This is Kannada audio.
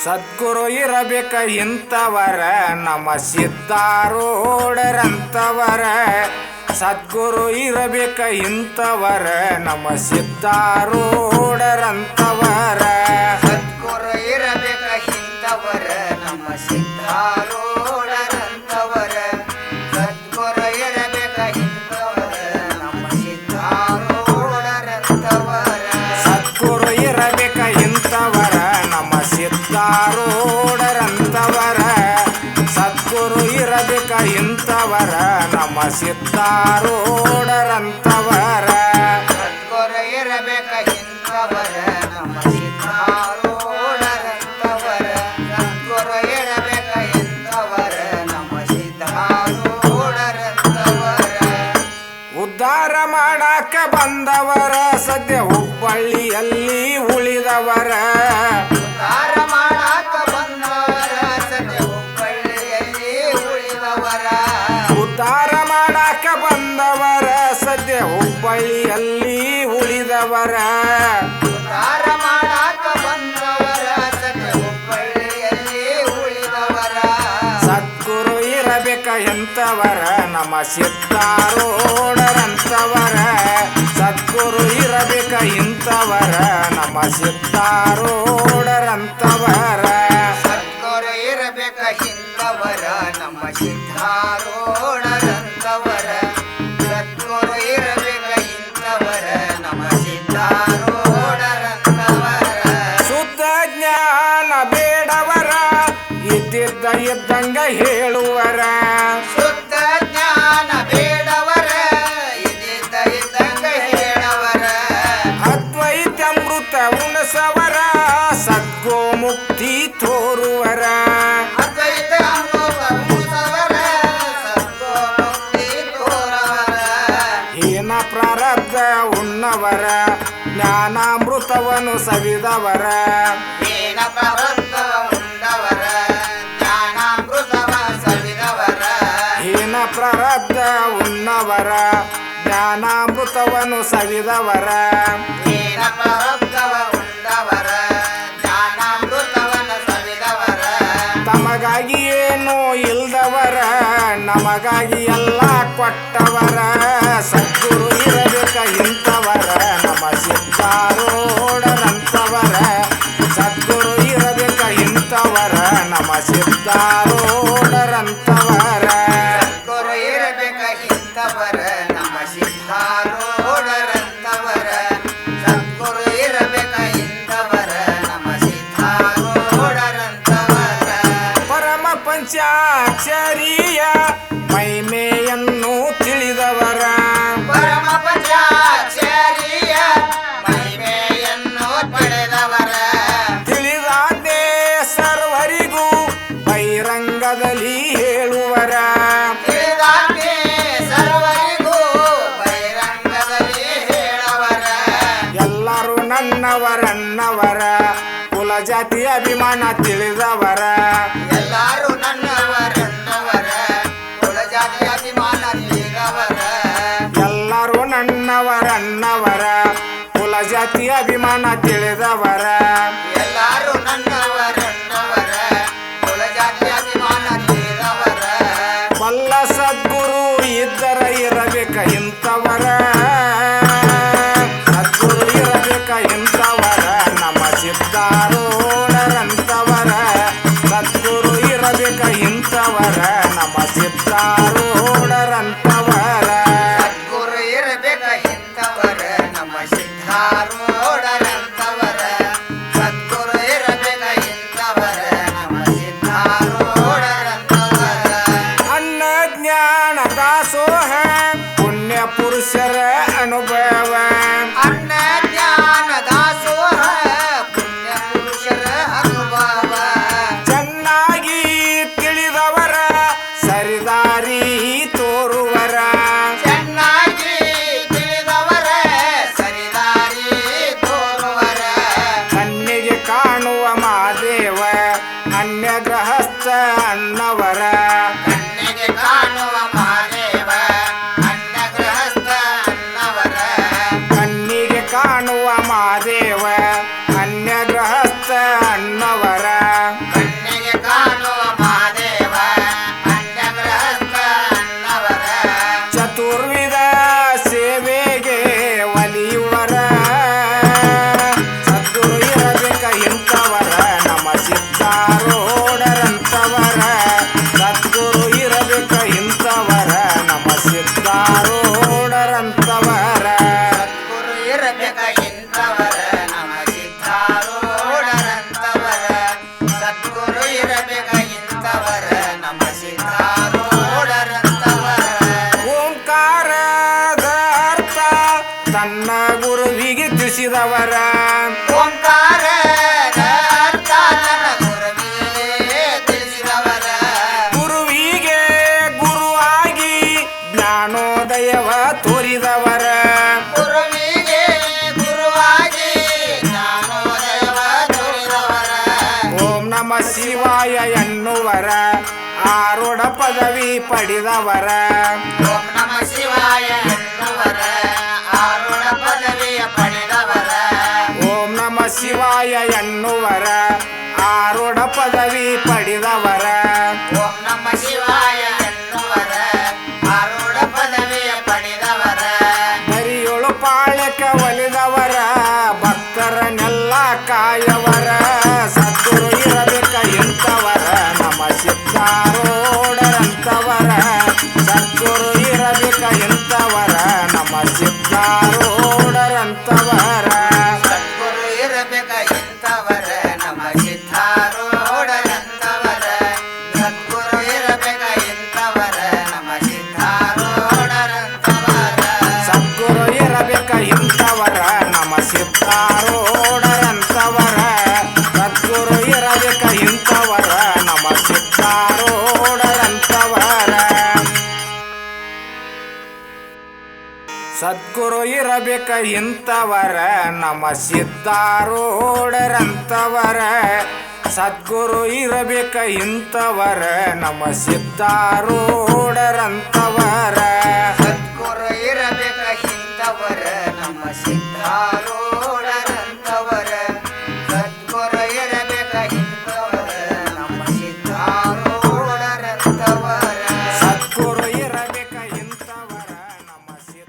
ಸದ್ಗುರು ಇರಬೇಕ ಇಂಥವರ ನಮ್ಮ ಸಿದ್ಧಾರೂಢರಂತವರ. ಸದ್ಗುರು ಇರಬೇಕ ಇಂಥವರ ನಮ್ಮ ಸಿದ್ಧಾರೂಢರಂತವರ. ಸದ್ಗುರು ಇರಬೇಕ ಇಂಥವರ ನಮ್ಮ ಸಿದ್ಧಾರೂಢರಂತವರ. ಸದ್ಗುರು ಇರಬೇಕ ಇಂಥವರ ನಮ್ಮ ಸಿದ್ಧಾರೂಢರಂತವರ. ಸದ್ಗುರು ಇರಬೇಕ ಇಂಥವರ ನಮ್ಮ ಸಿದ್ಧಾರೂಢರಂತವರ. ಸದ್ಗುರು ಇರಬೇಕ ಇಂಥವರ ನಮ್ಮ ಸಿದ್ಧಾರೂಢರಂತವರ. ಸದ್ಗುರು ಇರಬೇಕ ಇಂಥವರ ನಮ್ಮ ಸಿದ್ಧಾರೂಢರಂತವರ. ಸದ್ಗುರು ಇರಬೇಕ ಇಂಥವರ ನಮ್ಮ ಸಿದ್ಧಾರೂಢರಂತವರ. ಉದ್ಧಾರ ಮಾಡಾಕ ಬಂದವರ ಸದ್ಯ ಹುಬ್ಬಳ್ಳಿಯಲ್ಲಿ ಉಳಿದವರ. ಉದ್ಧಾರ ಮಾಡಾಕ ಬಂದವರ ಸದ್ಯ ಹುಬ್ಬಳ್ಳಿಯಲ್ಲಿ ಉಳಿದವರ. ಉದ್ಧಾರ ಮಾಡಾಕ ಬಂದವರ ಸದ್ಯ ಹುಬ್ಬಳ್ಳಿಯಲ್ಲಿ ಉಳಿದವರ. ಉದ್ಧಾರ ಮಾಡಾಕ ಬಂದವರ ಸದ್ಯ ಹುಬ್ಬಳ್ಳಿಯಲ್ಲಿ ಉಳಿದವರ. ಸದ್ಗುರು ಇರಬೇಕ ಎಂತವರ ನಮ್ಮ ಸಿದ್ಧಾರೂಢರಂತವರ. ಸದ್ಗುರು ಇರಬೇಕ ಇಂಥವರ ನಮ್ಮ ಸಿದ್ಧಾರೂಢರಂತವರ. ಸದ್ಗುರು ಇರಬೇಕ ಇಂಥವರ ನಮ್ಮ ಸಿದ್ಧಾರೂಢರಂತವರ. ಸದ್ಗುರು ಇರಬೇಕ ಇಂಥವರ ನಮ್ಮ ಸಿದ್ಧಾರೂಢರಂತವರ. ಶುದ್ಧ ಜ್ಞಾನ ಬೇಡವರ ಇದ್ದಿದ್ದ ಇದ್ದಂಗ ಹೇಳುವರ. ಶುದ್ಧ ಜ್ಞಾನ ಬೇಡವರ ಇದ್ದಿದ್ದ ಇದ್ದಂಗ ಹೇಳವರ. ಅದ್ವೈತಾಮೃತ ಉಣಸವರ ಸದ್ಗೋ ಮುಕ್ತಿ ತೋರುವರ. ಅದ್ವೈತ ಅಮೃತ ಉಣಿಸವರ ಸದ್ಗೋ ಮುಕ್ತಿ ತೋರವರ. ಹೀನ ಪ್ರಾರಬ್ಧ ಉಣ್ಣವರ ಜ್ಞಾನಾಮೃತವನ್ನು ಸವಿದವರ. ಏನ ಪ್ರವೃತ್ತವ ಉಂಡವರ ಜ್ಞಾನಾಮೃತವ ಸವಿದವರ. ಹೀನ ಪ್ರಾರಬ್ಧ ಉಣ್ಣವರ ಜ್ಞಾನಾಮೃತವನ್ನು ಸವಿದವರ. ಏನ ಪ್ರವೃತ್ತವ ಉಂಡವರ ಜ್ಞಾನಾಮೃತವನ ಸವಿದವರ. ತಮಗಾಗಿ ಏನು ಇಲ್ದವರ ನಮಗಾಗಿ ಎಲ್ಲ ಕೊಟ್ಟವರ. ಸದ್ಗುರು ಇರಬೇಕ ಇಂಥವರ ನಮ್ಮ ಸಿದ್ಧಾರೂಢರಂತವರ. ಸದ್ಗುರು ಇರಬೇಕ ಇಂಥವರ ನಮ್ಮ ಸಿದ್ಧಾರೂಢರಂತವರ. ಸದ್ಗುರು ಇರಬೇಕ ಇಂಥವರ ನಮ್ಮ ಸಿದ್ಧಾರೂಢರಂತವರ. ಸದ್ಗುರು ಇರಬೇಕ ಇಂಥವರ ನಮ್ಮ ಸಿದ್ಧಾರೂಢರಂತವರ. ಪರಮ ಪಂಚಾಕ್ಷರಿಯ ಮಹಿಮೆಯನ್ನು ತಿಳಿದವರ. ಪರಮ ಪಂಚಾಕ್ಷರಿಯ ಮಹಿಮೆಯನ್ನು ಪಡೆದವರ. ತಿಳಿದಾದ್ದೇ ಸರ್ವರಿಗೂ ಬಹಿರಂಗದಲ್ಲಿ ಹೇಳುವರ. ತಿಳಿದಾಗೆ ಸರ್ವರಿಗೂ ಬಹಿರಂಗದಲ್ಲಿ ಹೇಳವರ. ಎಲ್ಲರೂ ನನ್ನವರನ್ನವರ ಕುಲ ಜಾತಿ ಅಭಿಮಾನ ತಿಳಿದವರ. ಎಲ್ಲರೂ ನನ್ನವರನ್ನವರ ಕುಲ ಜಾತಿ ಅಭಿಮಾನ ತಿಳಿದವರ. ಎಲ್ಲರೂ ನನ್ನವರನ್ನವರ ಕುಲ ಜಾತಿ ಅಭಿಮಾನ ತಿಳಿದವರ. ಎಲ್ಲರೂ ನನ್ನವರನ್ನವರ ಕುಲ ಜಾತಿ ಅಭಿಮಾನ ತಿಳಿದವರ. ಬಲ್ಲ ಸದ್ಗುರು ಇದ್ದರ ಇರಬೇಕ ಇಂಥವರ. ಸದ್ಗುರು ಇರಬೇಕ ಇಂಥವರ ನಮ್ಮ ಸಿದ್ಧಾರೂಢರಂತವರ. ಸದ್ಗುರು ಇರಬೇಕ ಇಂಥವರ ನಮ್ಮ ಸಿದ್ಧಾರೂಢರಂತವರ. ಸದ್ಗುರು ಇರಬೇಕ ಇಂಥವರ ನಮ್ಮ ಸಿದ್ಧಾರೂಢರಂತವರ. ಸದ್ಗುರು ಇರಬೇಕ ಇಂಥವರ ನಮ್ಮ ಸಿದ್ಧಾರೂಢರಂತವರ. ಅನ್ನ ಜ್ಞಾನ ದಾಸೋಹ ಪುಣ್ಯ ಪುರುಷರ ಅನುಭವ. ಅನ್ನ ಜ್ಞಾನ ದಾಸೋಹ ಪುಣ್ಯ ಪುರುಷರ ಅನುಭವ. ಚೆನ್ನಾಗಿ ತಿಳಿದವರ ಸರಿದಾರಿ ತೋರುವರ. ಚೆನ್ನಾಗಿ ತಿಳಿದವರ ಸರಿದಾರಿ ತೋರುವರ. ಕಣ್ಣಿಗೆ ಕಾಣುವ ಮಾದೇವ ಅನ್ಯ ಗೃಹಸ್ಥ ಅನ್ನವರ. ಕಣ್ಣಿಗೆ ಕಾಣುವ ಮಹಾದೇವ ಅನ್ನ ಗೃಹಸ್ಥ ಅನ್ನವರ. ಪಡಿದವರ ಓಂಕಾರದ ಅರ್ಥ ತನ್ನ ಗುರುವಿಗೆ ತಿಳಿಸಿದವರ ಗುರುವಿಗೆ ಗುರುವಾಗಿ ಜ್ಞಾನೋದಯವ ತೋರಿದವರ ಗುರುವಿಗೆ ಗುರುವಾಗಿ ಜ್ಞಾನೋದಯವ ತೋರಿದವರ ಓಂ ನಮ ಶಿವಾಯ ಎನ್ನುವರ ಆರೂಢ ಪದವಿ ಪಡೆದವರ ಓಂ ನಮ ಶಿವಾಯ ಎನ್ನುವರ ಆರುಣ ಪದವಿಯ ಪಡೆದವರ ಓಂ ನಮ ಶಿವಾಯ ಎನ್ನುವರ ಆರೂಢ ಪದವಿ ಪಡೆದವರ ಓಂ ನಮ ಶಿವಾಯ ಎನ್ನುವರ ಆರುಣ ಪದವಿಯ ಪಡೆದವರ ಹರಿಯೊಳು ಪಾಳ್ಯಕ್ಕೆ ಒಲಿದವರ ಭಕ್ತರನ್ನೆಲ್ಲ ಕಾಯವರ ಸದ್ಗುರು ಇರಬೇಕ ಇಂಥವರ ನಮ ಸಿದ್ಧಾರೂಢರಂತವರ ಸದ್ಗುರು ಇರಬೇಕ ಇಂಥವರ ನಮ ಸಿದ್ಧಾರೂಢರಂತವರ ಸದ್ಗುರು ಇರಬೇಕ ಇಂಥವರ ನಮ ಸಿದ್ಧಾರೂಢರಂತವರ ಸದ್ಗುರು ಇರಬೇಕ ಇಂಥವರ ನಮ ಸಿದ್ಧಾರೂಢರಂತವರ ಸದ್ಗುರು ಇರಬೇಕ ಇಂಥವರ ನಮ ಸಿದ್ಧಾರೂಢರಂತವರ ಸದ್ಗುರು ಇರಬೇಕ ಇಂಥವರ ನಮ ಸಿದ್ಧಾರೂಢರಂತವರ ಸದ್ಗುರು ಇರಬೇಕ ಇಂಥವರ ನಮ ಸಿದ್ಧಾರೂಢರಂತವರ ಸದ್ಗುರು ಇರಬೇಕ ಇಂಥವರ ನಮ ಸಿದ್ಧಾರೂಢರಂತವರ ಸದ್ಗುರು ಇರಬೇಕ ಇಂಥವರ ನಮ್ಮ ಸಿದ್ಧಾರು